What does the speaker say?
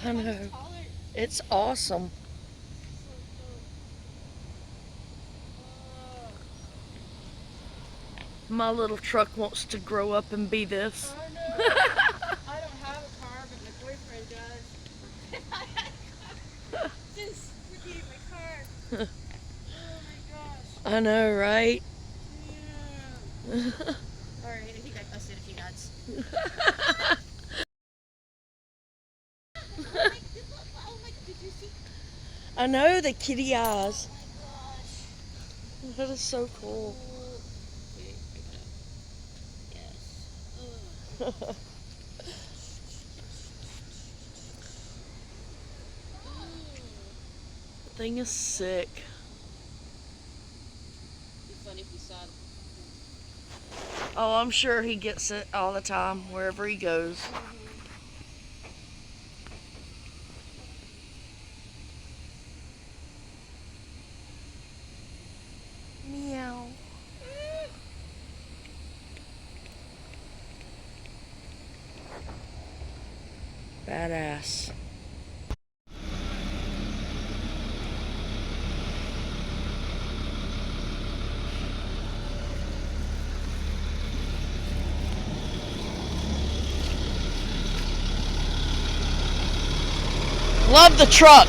I know. It's awesome. My little truck wants to grow up and be this. I know. I don't have a car, but my boyfriend does. Since we're getting my car. Oh my gosh. I know, right? Yeah. Alright, I think I busted a few nuts. Did you see? I know, the kitty eyes. Oh my gosh. That is so cool. Okay, I gotta. Yes. The thing is sick. It'd be funny if we saw. Oh, I'm sure he gets it all the time, wherever he goes. Meow. Badass. Love the truck.